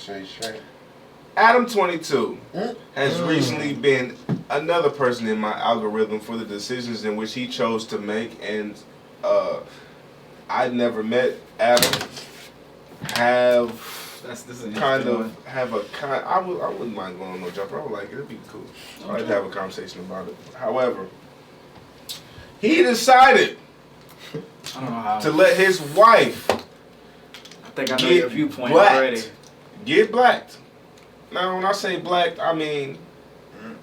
Straight. Adamm22 has recently been another person in my algorithm for the decisions in which he chose to make, and I'd never met Adam. I wouldn't mind going on no jumper. I would like it. It'd be cool. Okay. I'd have a conversation about it. However, he decided to let his wife I know your viewpoint already. Get blacked. Now, when I say blacked, I mean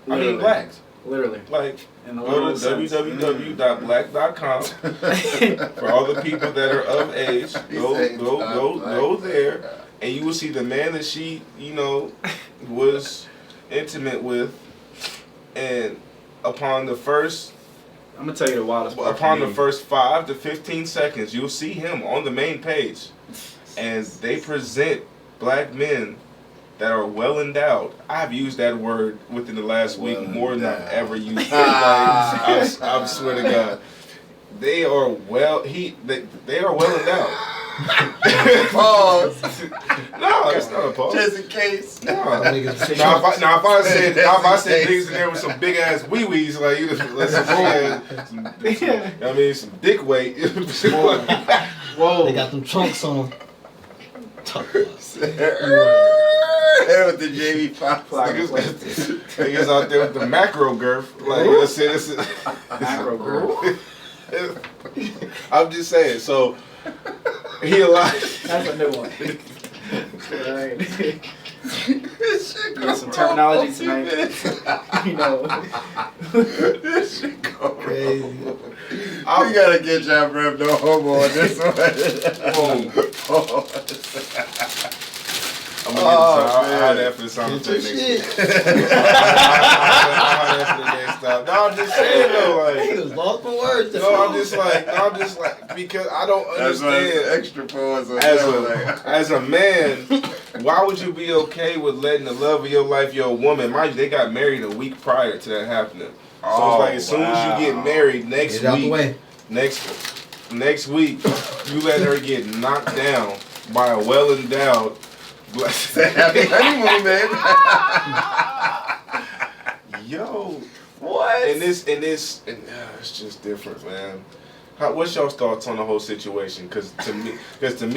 blacked. Literally. Like, go to www.black.com for all the people that are of age. Go there, and you will see the man that she, was intimate with, and upon the first. I'm gonna tell you the wildest part. Upon the first 5 to 15 seconds, you'll see him on the main page, and they present black men that are well endowed. I've used that word within the last week more than I've ever used it. I swear to God, they are well. They are well endowed. Pause. No, it's not a pause. Just in case. No. Now if I said niggas in there with some big ass wee wees, like you just some dick weight. Whoa. They got them trunks on them. With the JV Fox. Niggas out there with the macro girth. Like, this is macro girth. I'm just saying, so he allowed. That's a new one. Alright. Get some terminology tonight. This shit go crazy. We gotta get y'all rep no homo on this one. I'm gonna I'll have that for the sound effect next week. No, I'm just saying though, like he was lost for words. No, I'm just like because I don't understand. Extra pause on as a man, why would you be okay with letting the love of your life, your woman? Mind you, they got married a week prior to that happening. So it's like as soon as you get married next week, you let her get knocked down by a well-endowed. Happy honeymoon, man. Yo, what? And it's just different, man. What's y'all's thoughts on the whole situation? Because to me,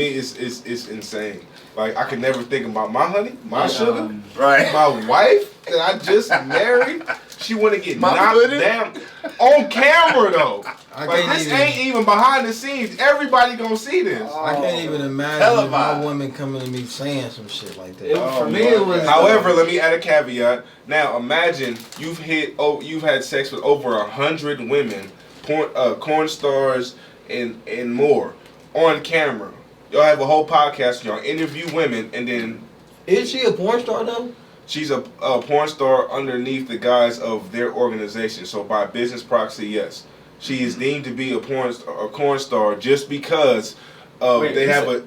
it's insane. Like I could never think about my honey, my sugar, right? My wife that I just married. She want to get knocked down on camera though. Like this ain't even behind the scenes. Everybody gonna see this. I can't even imagine my woman coming to me saying some shit like that. For me, it was. However, let me add a caveat. Now, imagine you've had sex with over 100 women, porn stars, and more on camera. Y'all have a whole podcast. Y'all interview women, and then. Is she a porn star though? She's a porn star underneath the guise of their organization. So by business proxy, yes. She is deemed to be a porn star just because they have a...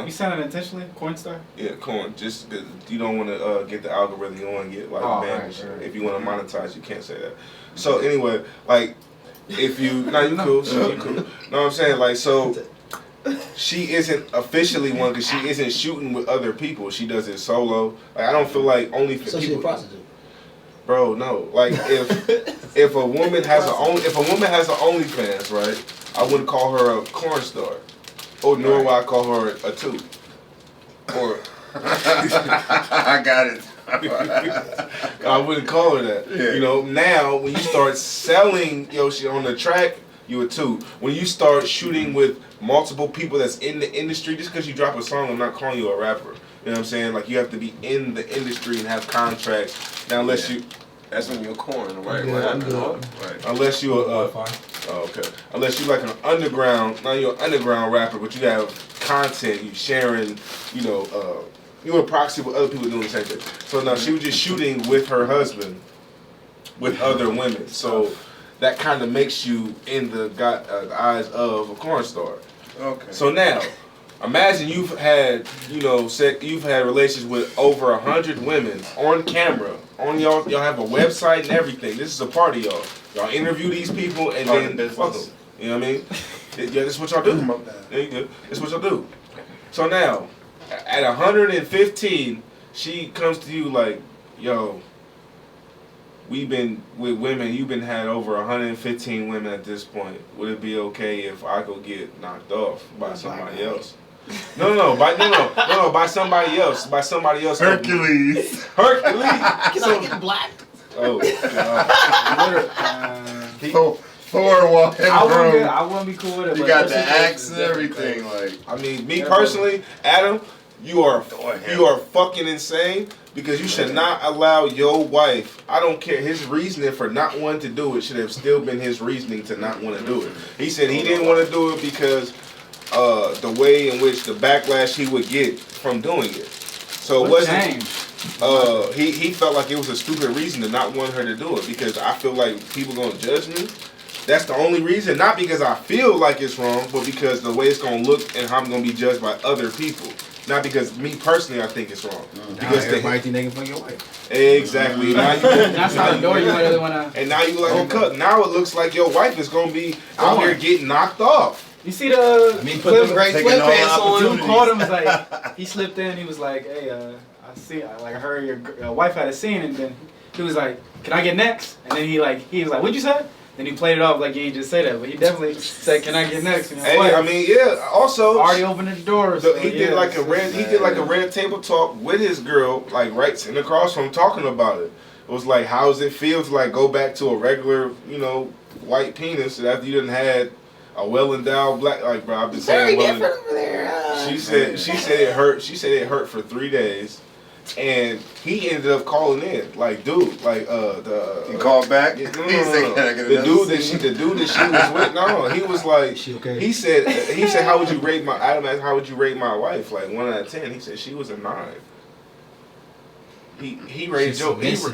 You sounded intentionally? Corn star? Yeah, corn. Just you don't want to get the algorithm. You don't want to get like banned and shit. Right. If you want to monetize, you can't say that. So anyway, like, if you... Nah, you cool. You cool. Know what I'm saying? Like, so... She isn't officially one because she isn't shooting with other people. She does it solo. Like I don't feel like only for so people. She's a prostitute. Bro, no. Like if a woman has an OnlyFans, right? I wouldn't call her a corn star, or nor would I call her a two. Or I got it. I wouldn't call her that. Yeah. Now when you start selling your shit on the track, you a two. When you start shooting with multiple people that's in the industry, just because you drop a song, I'm not calling you a rapper. You know what I'm saying? Like you have to be in the industry and have contracts. Now, unless you, that's when you're corn, right? Right. Unless you unless you like an underground, now you're an underground rapper, but you have content, you sharing, you a proxy with other people doing the same thing. So now she was just shooting with her husband, with other women. So that kind of makes you in the eyes of a corn star. Okay. So now, imagine you've had, you've had relations with over 100 women on camera. Y'all have a website and everything. This is a part of y'all. Y'all interview these people and then fuck them. You know what I mean? Yeah, that's what y'all do. There you go. That's what y'all do. So now, at 115, she comes to you like, yo, we've been with women, you've been had over 115 women at this point. Would it be okay if I go get knocked off by somebody else? No, by somebody else. By somebody else. Hercules. Hercules. Can I get blacked? Oh, God. Thor walking through. I wouldn't be cool with it. You but got this the situation axe is and different, everything. Like, I mean, me personally, Adam, you are fucking insane because you should not allow your wife. I don't care. His reasoning for not wanting to do it should have still been his reasoning to not want to do it. He said he didn't want to do it because the way in which the backlash he would get from doing it. So it wasn't. He felt like it was a stupid reason to not want her to do it because I feel like people gonna judge me. That's the only reason, not because I feel like it's wrong, but because the way it's gonna look and how I'm gonna be judged by other people. Not because me personally I think it's wrong. Because everybody think they can fuck your wife. Exactly. Now you, That's the door you really wanna. and now you like a cuck. Now it looks like your wife is gonna be out here getting knocked off. You see the? I mean, put them great sweatpants on. Dude called him. Was like, he slipped in. He was like, "Hey, I see. I heard your wife had a scene," and then he was like, "Can I get next?" And then he was like, "What'd you say?" Then he played it off like he just said that, but he definitely said, "Can I get next?" And Hey, I mean, yeah. Also, already opened the door. So, he did like a red table talk with his girl, like right sitting across from him, talking about it. It was like, how does it feel to like go back to a regular, white penis after you done had a well endowed black? Like, bro, I've been saying well. Over there. She said it hurt. She said it hurt for 3 days. And he ended up calling in, like, dude, like, he called back. No. The dude that she was with. No, he was like, she okay? he said, how would you rate my? Adam asked, how would you rate my wife? Like 1 out of 10. He said she was a 9. He rated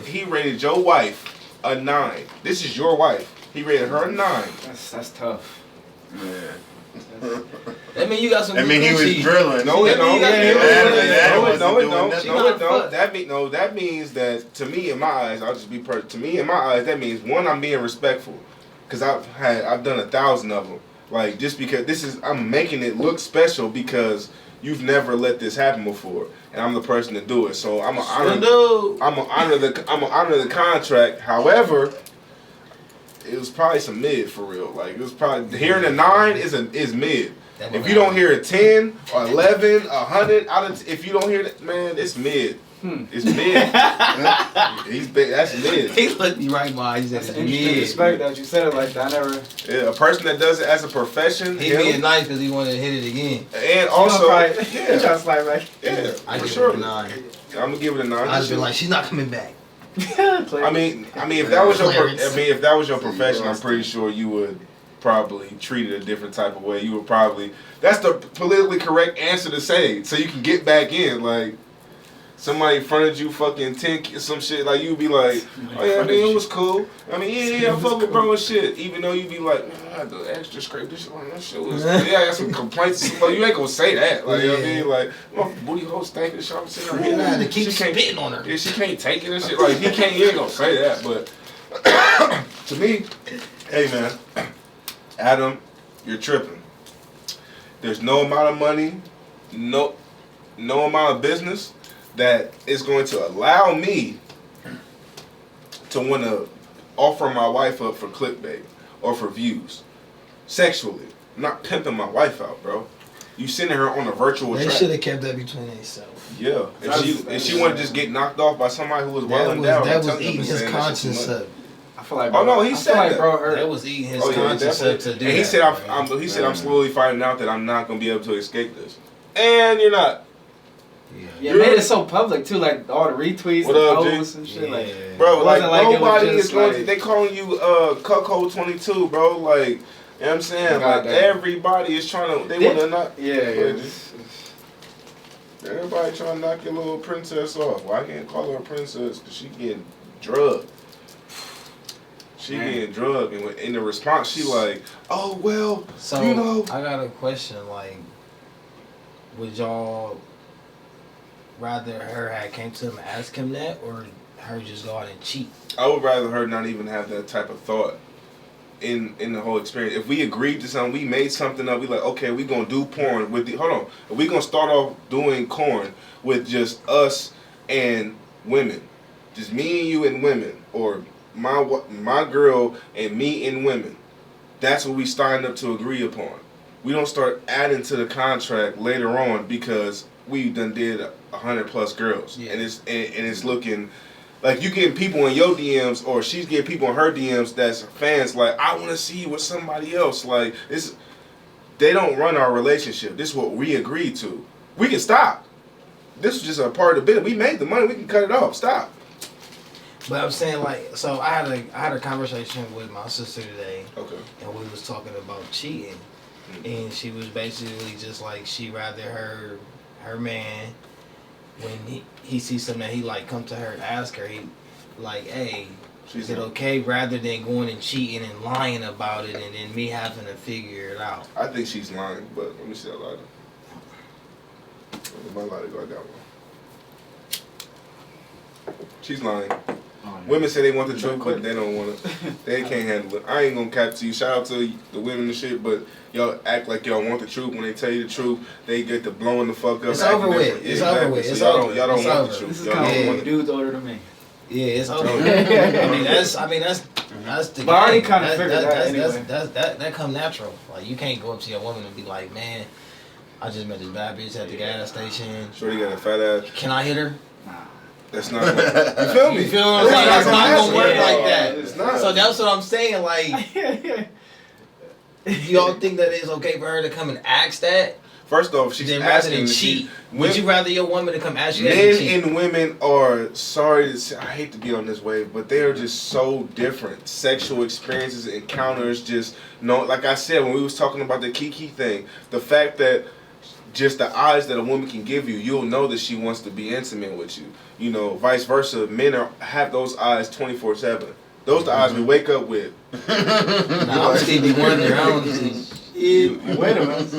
he rated your wife a 9. This is your wife. He rated her a 9. That's tough. Yeah. That mean you got some. I mean, he was drilling. No, it don't. No, that means that to me, in my eyes, I'll just be to me, in my eyes, that means one, I'm being respectful, because I've done 1,000 of them. Like just because I'm making it look special because you've never let this happen before, and I'm the person to do it. So I'm gonna honor the contract. However, it was probably some mid for real. Like it was probably hearing a 9 is mid. If you don't hear a 10 or 11, 100, if you don't hear that, man, it's mid. It's mid. That's mid. He looked me right by. He said it's mid. Respect that you said it like that. I never. Yeah, a person that does it as a profession. He being nice because he wanted to hit it again. And also, he trying to slide back. Yeah, I for give sure. it a 9. I'm gonna give it a 9. I just been like, she's not coming back. I mean, if that was your profession, I'm pretty sure you would probably treat it a different type of way. You would probably. That's the politically correct answer to say, so you can get back in. Like somebody fronted you fucking 10 some shit, like you'd be like, oh yeah, man, it was cool. I mean, yeah, I fuck with bro and shit. Even though you'd be like, man, I had to extra scrape this shit. Like that shit was. Yeah, I got some complaints. But you ain't gonna say that. Like you know what I mean, like my booty hole stank and shit. I'm sitting her I had to here. keep spitting on her. Yeah, she can't take it and shit. Like he ain't gonna say that. But to me, hey man, Adam, you're tripping. There's no amount of money, no amount of business that is going to allow me to want to offer my wife up for clickbait or for views sexually. I'm not pimping my wife out, bro. You sending her on a virtual track. They should have kept that between themselves. Yeah. If she want to just get knocked off by somebody who was well endowed, that was eating his conscience up. I feel like. Oh no, he said that. Bro, that was eating his conscience up to do. And he said, I'm slowly finding out that I'm not gonna be able to escape this. And you're not. Yeah, made it so public too, like all the retweets and posts and shit. Like, bro, like nobody is going. Like, they calling you Cuck22, bro. Like, you know what I'm saying? Like everybody is trying to. They want to knock. Yeah. Everybody trying to knock your little princess off. Well, I can't call her a princess because she getting drugged. Getting drugged, and in the response, she like, oh well, so you know. I got a question. Like, would y'all rather her had came to him and asked him that, or her just go out and cheat? I would rather her not even have that type of thought in the whole experience. If we agreed to something, we made something up. We like, okay, we gonna do porn with the. Hold on, we gonna start off doing corn with just us and women. Just me and you and women, or my girl and me and women. That's what we starting up to agree upon. We don't start adding to the contract later on because we done did 100+ girls, and it's looking like you getting people in your DMs, or she's getting people in her DMs that's fans like, I want to see you with somebody else. Like this, they don't run our relationship. This is what we agreed to. We can stop. This is just a part of the bit. We made the money. We can cut it off. Stop. But I'm saying, like, so I had a conversation with my sister today. Okay. And we was talking about cheating. And she was basically just like, she rather her man, when he sees something that he like, come to her and ask her, he like, hey, is it okay, rather than going and cheating and lying about it and then me having to figure it out. I think she's lying, but let me see that lighter. My lighter go, I got one. She's lying. Women say they want the truth, but they don't want it. They can't handle it. I ain't gonna cap to you. Shout out to the women and shit, but y'all act like y'all want the truth. When they tell you the truth, they get to blowing the fuck up. It's over with. It's over with. It's over. Y'all don't want the truth. This is kind of dudes older than me. Yeah, it's over. I mean that's the. But I already kind of figured that anyway. That come natural. Like you can't go up to your woman and be like, man, I just met this bad bitch at the gas station. Sure, you got a fat ass. Can I hit her? That's not. You feel me? You feel what I'm saying? That's not gonna work like that. It's not. So that's what I'm saying. Like, y'all think that it's okay for her to come and ask that? First off, she's then rather than asking cheat. Would you rather your woman to come ask you that? Men and women are, sorry to say, I hate to be on this wave, but they are just so different. Sexual experiences, encounters, just like I said when we was talking about the Kiki thing, the fact that just the eyes that a woman can give you, you'll know that she wants to be intimate with you. You know, vice versa. Men have those eyes 24/7. Those the eyes we wake up with. Nah, I'm Stevie Wonder. I don't see. Wait a minute.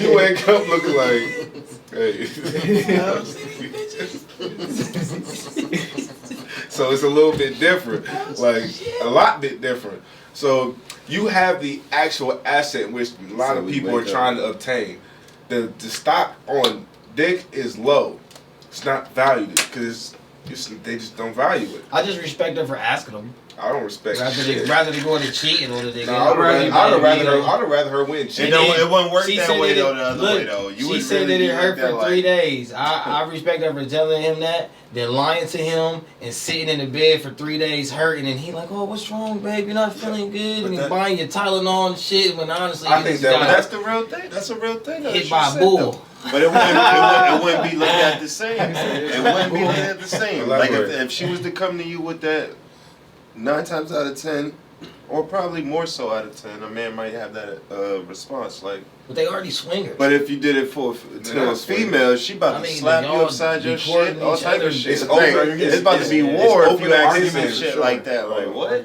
You wake up looking like, hey. So it's a little bit different, like a lot bit different. So you have the actual asset which a lot of people are trying to obtain. The stock on dick is low. It's not valued because they just don't value it. I just respect her for asking them. I don't respect rather than going to cheat in order to get. I'd rather her win. You know, it wouldn't work that way though. The other way though. She said that it hurt for 3 days. I respect her for telling him that. Then lying to him and sitting in the bed for 3 days hurting, and he like, oh, what's wrong, babe? You're not feeling good. And he's buying your Tylenol and shit. When honestly, I think that's the real thing. That's a real thing. Hit by a bull. But it wouldn't be looked at the same. It wouldn't be looked at the same. Like if she was to come to you with that, 9 times out of 10, or probably more so out of 10, a man might have that response. Like, but they already swingers. But if you did it to a female, she about to slap you upside your shit, all type of shit. It's about to be war if you ask him shit like that. Like what?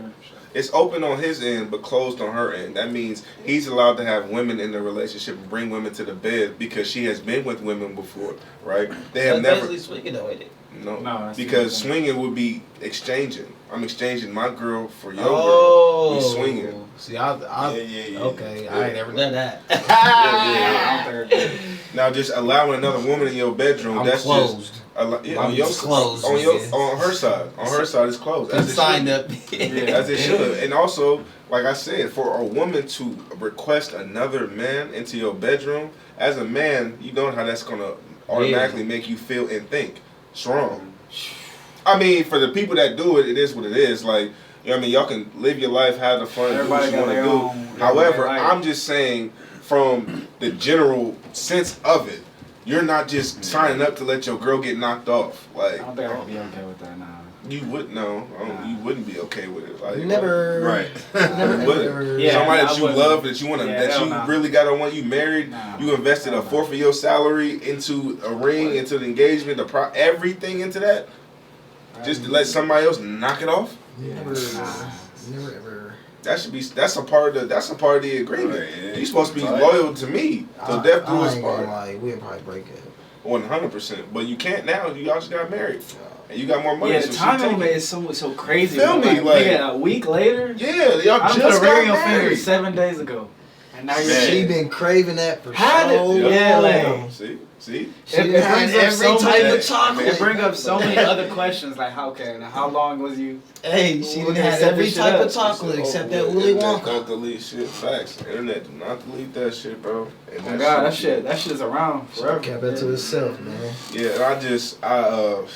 It's open on his end, but closed on her end. That means he's allowed to have women in the relationship and bring women to the bed because she has been with women before, right? They have never. Basically swinging though, ain't it? No, because swinging would be exchanging. I'm exchanging my girl for your girl. We swinging. See, okay, I ain't never done that. Now, just allowing another woman in your bedroom, that's closed. Just on her side. On her side, it's closed. As it signed up. As it should. And also, like I said, for a woman to request another man into your bedroom, as a man, you know how that's gonna automatically make you feel and think strong. I mean, for the people that do it, it is what it is. Like, you know what I mean? Y'all can live your life, have the fun, do what you want to do. However, I'm just saying, from the general sense of it, you're not just signing up to let your girl get knocked off. Like, I don't think I would be okay with that now. You wouldn't know. You wouldn't be okay with it. Like, never. Right. You wouldn't. Yeah, somebody that you love, that you want to, that you really got on one. You married. You invested a fourth of your salary into a ring, into the engagement, everything into that. Just to let somebody else knock it off. Never ever. That's a part of the agreement. Right. You're supposed to be loyal to me. So death do us part. We'd probably break it. 100%. But you can't now. Y'all just got married. And you got more money. Yeah, the timing of it is so crazy. Feel me? Like a week later? Yeah, y'all I just put a ring on got your finger married. 7 days ago. And now you're She been craving that for Had so it. long. Yeah, like See? She It done had brings up every so type many- of chocolate. It brings up so many other questions, like how long was you? Hey, she We're done gonna had set every this shit type up. of chocolate except that Internet Willy Don't Wonka. delete shit. Facts. Internet do not delete that shit, bro. And Oh my God, that shit is around forever. Kept that to herself, man. Yeah, and I don't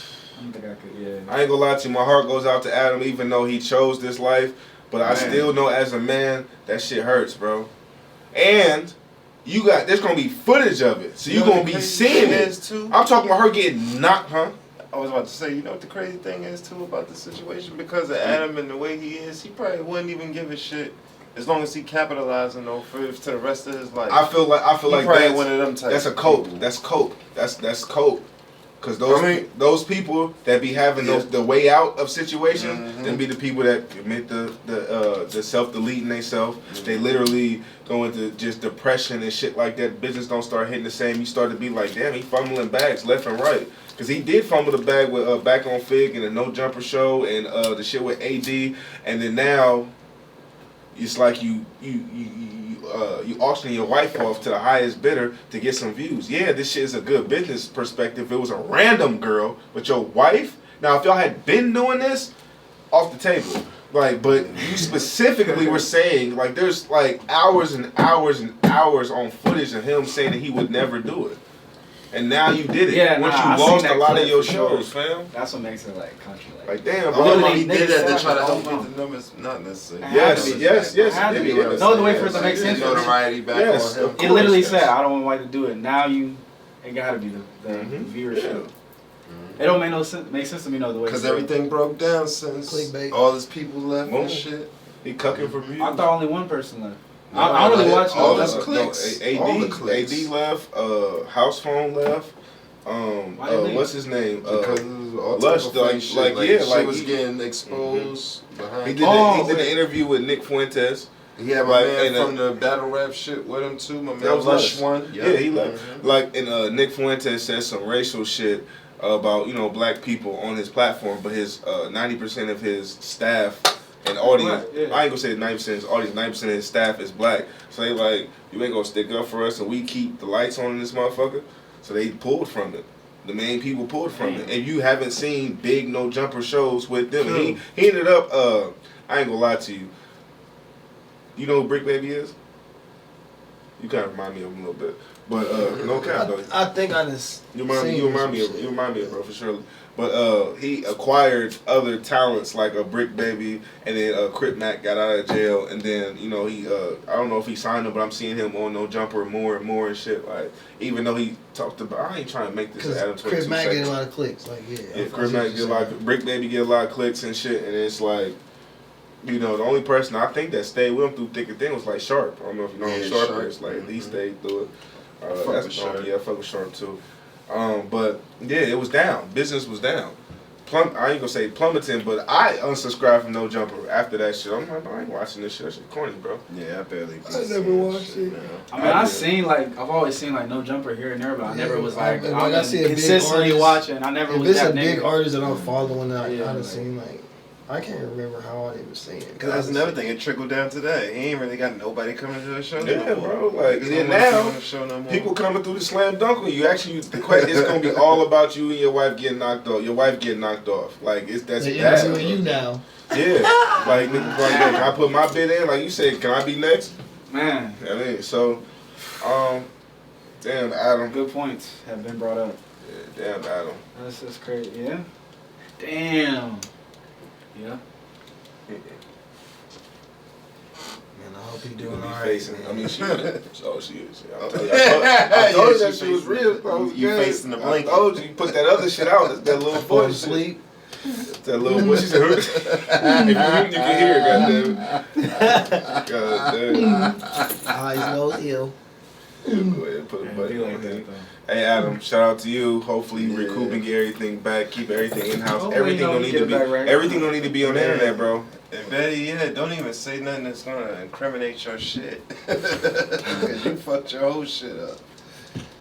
think I could. Yeah. I ain't gonna lie to you, my heart goes out to Adam even though he chose this life, but I still know as a man, that shit hurts, bro. And there's gonna be footage of it, so you're gonna be seeing it. Too? I'm talking about her getting knocked, huh? I was about to say, you know what the crazy thing is too about the situation? Because of Adam and the way he is, he probably wouldn't even give a shit as long as he capitalizing though for to the rest of his life. I feel like probably one of them types. that's a cope. People. That's cope. That's cope. Cause those people that be having the way out of situations, them be the people that commit the self deleting themselves. They literally go into just depression and shit like that. Business don't start hitting the same. You start to be like, damn, he fumbling bags left and right. Cause he did fumble the bag with Back on Fig and the No Jumper show and the shit with AD, and then now it's like you auctioning your wife off to the highest bidder to get some views. Yeah, this shit is a good business perspective. It was a random girl, but your wife. Now, if y'all had been doing this, off the table. Like, but you specifically were saying like there's like hours and hours and hours on footage of him saying that he would never do it. And now you did it. Yeah, once I you lost seen a that lot of clip your for sure. shows, fam. That's what makes it like country. Like damn, Oh, bro. he did that to niggas try to said, help oh, get the numbers, not necessarily. Yes, Had to be. yes. Had to be. Yeah, No, the way for it to make sense. Notoriety back Yes, on him. of It course, literally yes. said, "I don't want white to do it." Now it gotta be the viewership. It don't make sense to me, no, the way. Because everything broke down since Clickbait. all his people left Boom. and shit. He cucking for views. I thought only one person left. No, I don't really watch all no his other- clicks. AD, All the clicks. AD left. House phone left. Why they leave? What's his name? Because it was all Lush, type of fake shit. like, Like, yeah, shit like was he- getting exposed behind. He did an interview with Nick Fuentes. He had my like, man and, from the battle rap shit with him too. My man That was Lush Lush. one. Yeah, he left. Like, and Nick Fuentes said some racial shit about black people on his platform, but his 90% of his staff and audience, Right, yeah. I ain't gonna say 90% of his audience, 90% of his staff is black. So they like, you ain't gonna stick up for us, and we keep the lights on in this motherfucker. So they pulled from it. The main people pulled from it, and you haven't seen big No Jumper shows with them. And he ended up. I ain't gonna lie to you. You know who Brick Baby is? You kind of remind me of him a little bit, but no cap though. I think I just. You remind me of bro for sure. But he acquired other talents like a Brick Baby, and then Crip Mac got out of jail, and then he I don't know if he signed him, but I'm seeing him on No Jumper more and more and shit. Like even though he talked about, I ain't trying to make this an Adamm22 Crip Mac get a segment. lot of clicks, like Yeah, Crip Mac get a lot. Brick Baby get a lot of clicks and shit, and it's like. The only person I think that stayed with him through thick and thin was like Sharp. I don't know if you know who Sharp is. Like he stayed through it. That's Sharp. Yeah, I fuck with Sharp too. But yeah, it was down. Business was down. I ain't gonna say plummeting, but I unsubscribed from No Jumper after that shit. I'm like, I ain't watching this shit. That shit corny, bro. Yeah, I barely. I never watched it. I mean, I've always seen like No Jumper here and there, but I never was like, when I'm I see a big consistently artist- watching. I never If was it's that a big nigga. artist that I'm following, I Yeah, done like- seen like. I can't remember how I even seen it. Because that's another thing. It trickled down to that. He ain't really got nobody coming to the show Yeah, no more. bro. Like He then don't wanna come now, on the show no more. people coming through the slam dunk on you. Actually, it's gonna be all about you and your wife getting knocked off. Your wife getting knocked off. Like that's They bad. interviewing you now. Yeah, like niggas like that. Can I put my bid in? Like you said, can I be next? Man, I mean, so, damn Adam. good points have been brought up. Yeah, damn Adam. That's just crazy. Yeah. Damn. Yeah. Man, I hope he You doing gonna be alright. facing. I mean, she is. I told you that shit was real, bro. You facing the blanket. I told you put that other shit out. That little Fall voice shit. asleep. That little voice. She said, if you can hear, goddamn. Goddamn. Eyes, nose, ill. Go ahead and put a Man, button be on like thing. that though. Hey Adam, shout out to you. Hopefully you recoup and get everything back. Keep everything in house. Hopefully, Everything you know, don't we need get to it be. back right. Everything don't need to be on the Man. internet, bro. And better yet, don't even say nothing that's gonna incriminate your shit. Because you fucked your whole shit up.